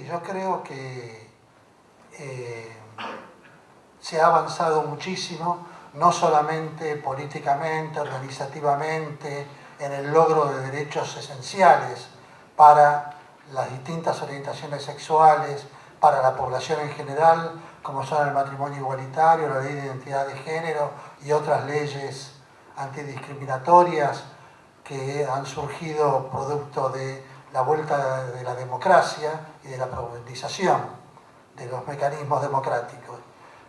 Yo creo que se ha avanzado muchísimo, no solamente políticamente, organizativamente, en el logro de derechos esenciales para las distintas orientaciones sexuales, para la población en general, como son el matrimonio igualitario, la ley de identidad de género y otras leyes antidiscriminatorias que han surgido producto de la vuelta de la democracia y de la profundización de los mecanismos democráticos.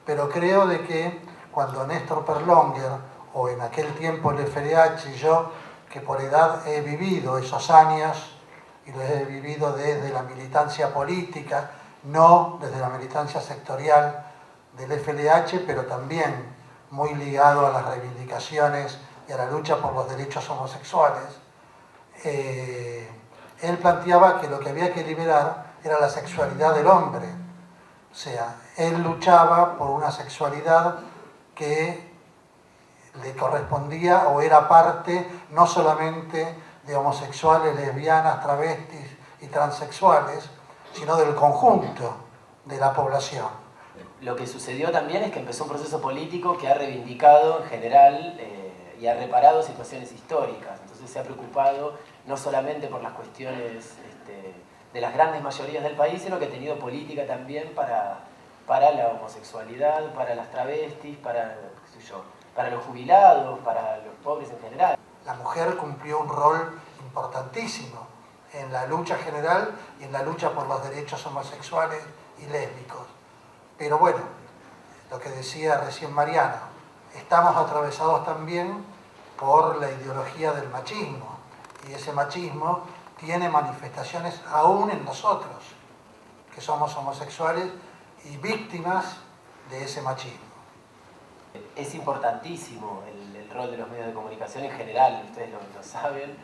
Pero creo de que cuando Néstor Perlonger, o en aquel tiempo el FLH, y yo, que por edad he vivido esos años, y los he vivido desde la militancia política, no desde la militancia sectorial del FLH, pero también muy ligado a las reivindicaciones y a la lucha por los derechos homosexuales, él planteaba que lo que había que liberar era la sexualidad del hombre. O sea, él luchaba por una sexualidad que le correspondía o era parte no solamente de homosexuales, lesbianas, travestis y transexuales, sino del conjunto de la población. Lo que sucedió también es que empezó un proceso político que ha reivindicado en general y ha reparado situaciones históricas. Entonces se ha preocupado no solamente por las cuestiones de las grandes mayorías del país, sino que ha tenido política también para la homosexualidad, para las travestis, para los jubilados, para los pobres en general. La mujer cumplió un rol importantísimo en la lucha general y en la lucha por los derechos homosexuales y lésbicos. Pero bueno, lo que decía recién Mariana, estamos atravesados también por la ideología del machismo, y ese machismo tiene manifestaciones aún en nosotros, que somos homosexuales y víctimas de ese machismo. Es importantísimo el rol de los medios de comunicación en general, ustedes lo saben,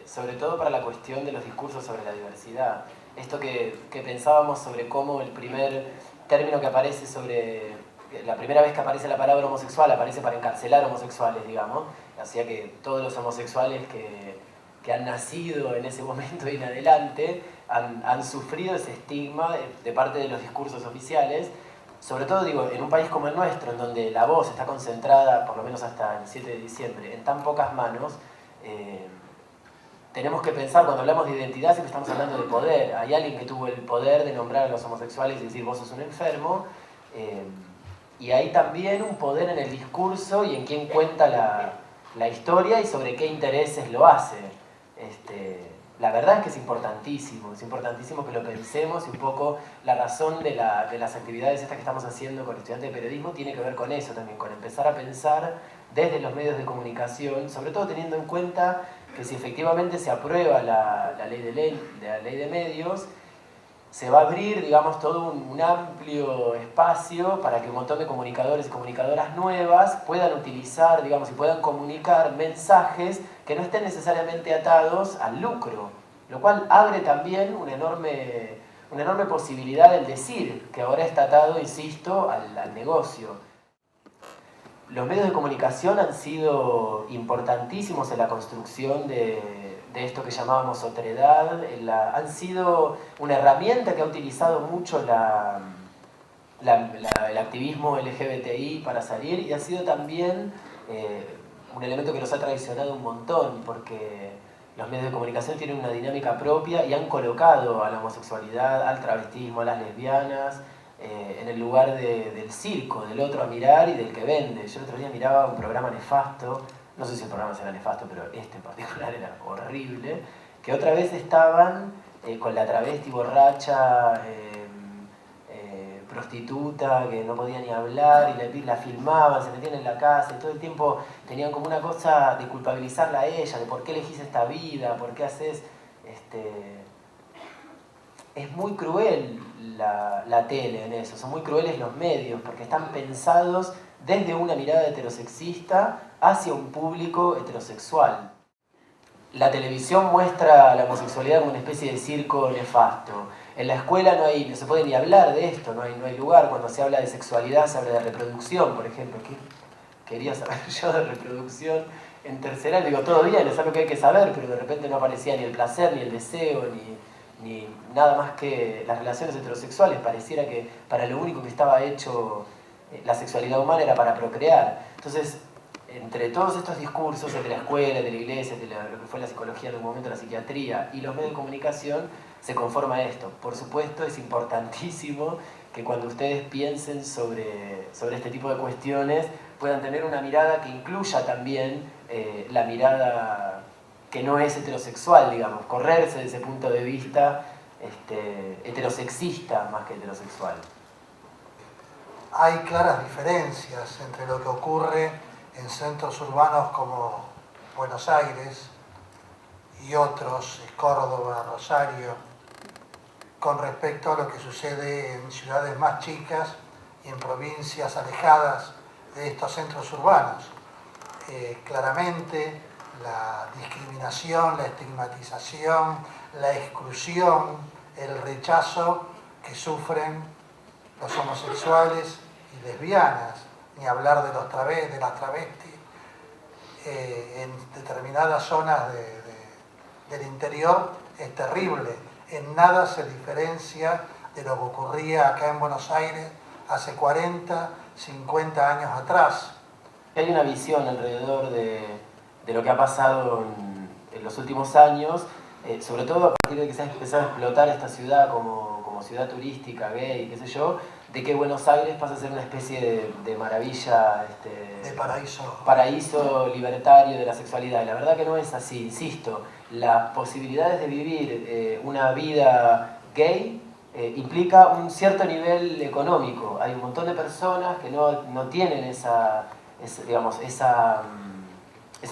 sobre todo para la cuestión de los discursos sobre la diversidad. Esto que pensábamos sobre cómo el primer término que aparece la primera vez que aparece la palabra homosexual aparece para encarcelar homosexuales, digamos, hacía que todos los homosexuales que han nacido en ese momento y en adelante han sufrido ese estigma de parte de los discursos oficiales, sobre todo digo, en un país como el nuestro, en donde la voz está concentrada, por lo menos hasta el 7 de diciembre, en tan pocas manos. Tenemos que pensar, cuando hablamos de identidad, siempre estamos hablando de poder. Hay alguien que tuvo el poder de nombrar a los homosexuales y decir, vos sos un enfermo. Y hay también un poder en el discurso y en quién cuenta la historia y sobre qué intereses lo hace. La verdad es que es importantísimo que lo pensemos, y un poco la razón de las actividades estas que estamos haciendo con estudiantes de periodismo tiene que ver con eso también, con empezar a pensar desde los medios de comunicación, sobre todo teniendo en cuenta que si efectivamente se aprueba la ley de medios, se va a abrir, digamos, todo un amplio espacio para que un montón de comunicadores y comunicadoras nuevas puedan utilizar, digamos, y puedan comunicar mensajes que no estén necesariamente atados al lucro, lo cual abre también una enorme posibilidad del decir, que ahora está atado, insisto, al negocio. Los medios de comunicación han sido importantísimos en la construcción de esto que llamábamos otredad, han sido una herramienta que ha utilizado mucho el activismo LGBTI para salir, y ha sido también un elemento que nos ha traicionado un montón, porque los medios de comunicación tienen una dinámica propia y han colocado a la homosexualidad, al travestismo, a las lesbianas, en el lugar del circo, del otro a mirar y del que vende. Yo el otro día miraba un programa nefasto, no sé si el programa será nefasto, pero este en particular era horrible, que otra vez estaban con la travesti borracha, prostituta, que no podía ni hablar, y la filmaban, se metían en la casa, y todo el tiempo tenían como una cosa de culpabilizarla a ella, de por qué elegís esta vida, por qué haces... Es muy cruel la tele en eso, son muy crueles los medios, porque están pensados desde una mirada heterosexista hacia un público heterosexual. La televisión muestra la homosexualidad como una especie de circo nefasto. En la escuela no se puede ni hablar de esto, no hay lugar. Cuando se habla de sexualidad se habla de reproducción, por ejemplo. ¿Qué quería saber yo de reproducción en tercera? Digo, todo bien, es algo que hay que saber, pero de repente no aparecía ni el placer, ni el deseo, ni nada más que las relaciones heterosexuales. Pareciera que para lo único que estaba hecho la sexualidad humana era para procrear. Entonces, entre todos estos discursos, de la escuela, de la iglesia, de lo que fue la psicología en un momento, la psiquiatría y los medios de comunicación, se conforma esto. Por supuesto, es importantísimo que cuando ustedes piensen sobre este tipo de cuestiones puedan tener una mirada que incluya también la mirada que no es heterosexual, digamos, correrse de ese punto de vista heterosexista más que heterosexual. Hay claras diferencias entre lo que ocurre en centros urbanos como Buenos Aires y otros, Córdoba, Rosario, con respecto a lo que sucede en ciudades más chicas y en provincias alejadas de estos centros urbanos. Claramente la discriminación, la estigmatización, la exclusión, el rechazo que sufren los homosexuales y lesbianas, ni hablar de las travestis, en determinadas zonas del interior es terrible. En nada se diferencia de lo que ocurría acá en Buenos Aires hace 40, 50 años atrás. Hay una visión alrededor de lo que ha pasado en los últimos años, sobre todo a partir de que se ha empezado a explotar esta ciudad como ciudad turística, gay, qué sé yo, de que Buenos Aires pasa a ser una especie de maravilla, de paraíso libertario de la sexualidad. Y la verdad que no es así, insisto. Las posibilidades de vivir una vida gay implica un cierto nivel económico. Hay un montón de personas que no tienen esa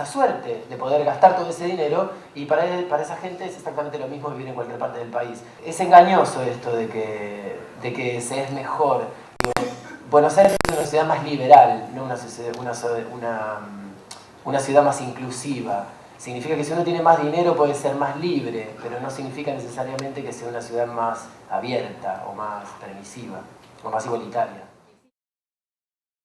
suerte de poder gastar todo ese dinero, y para esa gente es exactamente lo mismo vivir en cualquier parte del país. Es engañoso esto de que se es mejor. Buenos Aires es una ciudad más liberal, no una ciudad más inclusiva. Significa que si uno tiene más dinero puede ser más libre, pero no significa necesariamente que sea una ciudad más abierta o más permisiva o más igualitaria.